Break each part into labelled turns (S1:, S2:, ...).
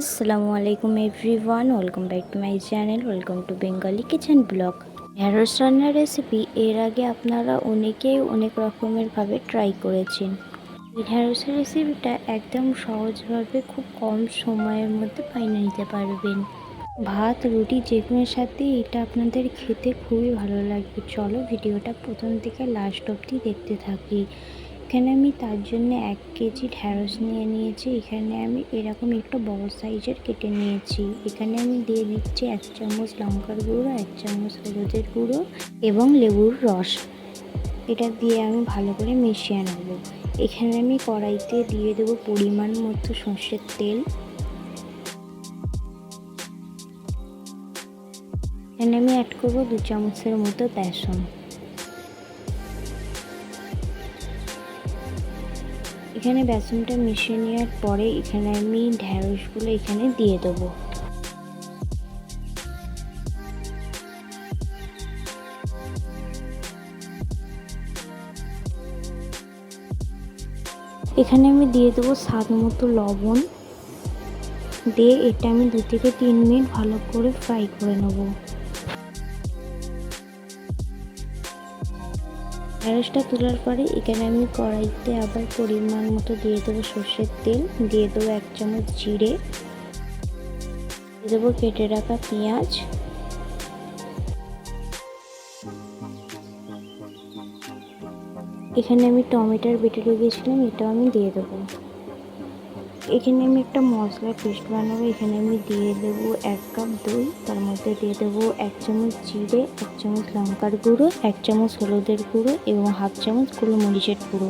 S1: আসসালামু আলাইকুম everyone, welcome back to my channel, welcome to Bengali kitchen blog. ঢ্যাঁড়স রান্নার রেসিপি এর আগে আপনারা অনেকেই অনেক রকমেরভাবে ট্রাই করেছেন। এই ঢ্যাঁড়সের রেসিপিটা একদম সহজভাবে খুব কম সময়ের মধ্যে বানিয়ে নিতে পারবেন। ভাত রুটি যে কোনোর সাথে এটা আপনাদের খেতে খুবই ভালো লাগবে। চলো ভিডিওটা প্রথম থেকে লাস্ট অবধি দেখতে থাকি। এখানে আমি তার জন্য 1 কেজি ঢ্যাঁড়স নিয়ে নিয়েছি। এখানে আমি এরকম একটু বড় সাইজের কেটে নিয়েছি। এখানে আমি দিয়ে দিচ্ছি 1 চামচ লঙ্কার গুঁড়ো, 1 চামচ হলুদের গুঁড়ো এবং লেবুর রস। এটা দিয়ে আমি ভালো করে মিশিয়ে নেব। এখানে আমি কড়াইতে দিয়ে দেবো পরিমাণ মতো সর্ষের তেল। এখানে আমি অ্যাড করবো 2 চামচের মতো বেসন। এখানে বেসনটা মিশিয়ে নেওয়ার পরে এখানে আমি ঢ্যাঁড়সগুলো এখানে দিয়ে দেবো। এখানে আমি দিয়ে দেবো স্বাদ মতো লবণ। দিয়ে এটা আমি 2 থেকে 3 মিনিট ভালো করে ফ্রাই করে নেব। ঢ্যাঁড়সটা তোলার পরে এখানে আমি কড়াইতে আবার পরিমাণ মতো দিয়ে দেবো সর্ষের তেল, দিয়ে দেবো 1 চামচ জিরে, দিয়ে দেবো কেটে রাখা পেঁয়াজ, এখানে আমি টমেটোর বেটে রেখেছিলাম এটাও আমি দিয়ে দেবো। এখানে আমি একটা মশলার পেস্ট বানাবো। এখানে আমি দিয়ে দেবো 1 কাপ দই, তার মধ্যে দিয়ে দেবো 1 চামচ জিরে, 1 চামচ লঙ্কার গুঁড়ো, 1 চামচ হলুদের গুঁড়ো এবং 1/2 চামচ গোলমরিচের গুঁড়ো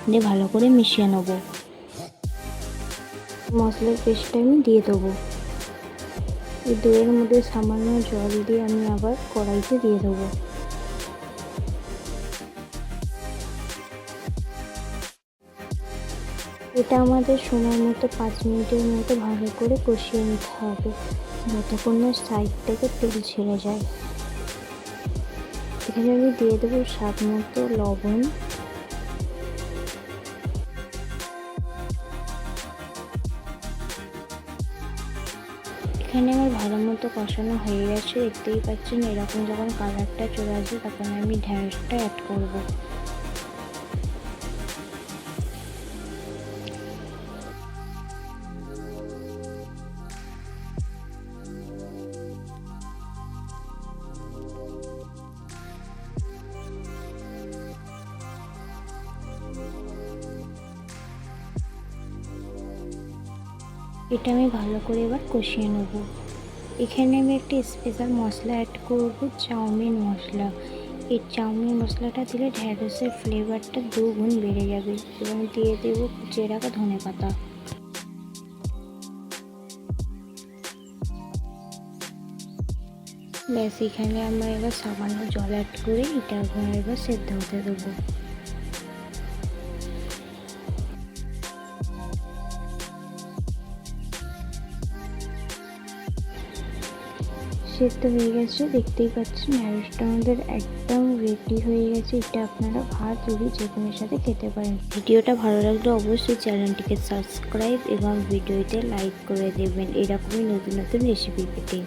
S1: দিয়ে ভালো করে মিশিয়ে নেব। মশলার পেস্টটা আমি দিয়ে দেবো। এই দইয়ের মধ্যে সামান্য জল দিয়ে আমি আবার কড়াইতে দিয়ে দেবো। এটা আমাদের সময় মতো 5 মিনিটের মতো ভালো করে কষিয়ে নিতে হবে, যতক্ষণ না সাইড থেকে তেল ছেড়ে যায়। এখানে আমি দিয়ে দেবো স্বাদ মতো লবণ। এখানে আমার ভালো মতো কষানো হয়ে গেছে, দেখতেই পাচ্ছেন। এরকম যখন কালারটা চলে আসবে তখন আমি ঢ্যাঁড়সটা অ্যাড করব। এটা আমি ভালো করে এবার কষিয়ে নেব। এখানে আমি একটা স্পেশাল মশলা অ্যাড করব, চাউমিন মশলা। এই চাউমিন মশলাটা দিলে ঢ্যাঁড়সের ফ্লেভারটা 2 গুণ বেড়ে যাবে। এবং দিয়ে দেবো কুচিয়ে রাখা ধনেপাতা। ব্যাস, এখানে আমরা এবার সামান্য জল অ্যাড করে এটা এবার সেদ্ধ হতে দেবো। সেদ্ধ হয়ে গেছে, দেখতেই পাচ্ছেন। ঢ্যাঁড়সটা আমাদের একদম রেডি হয়ে গেছে। এটা আপনারা ভাত রুটি যে কোনোর সাথে খেতে পারেন। ভিডিওটা ভালো লাগলে অবশ্যই চ্যানেলটিকে সাবস্ক্রাইব এবং ভিডিওতে লাইক করে দেবেন এরকমই নতুন নতুন রেসিপি পেতে।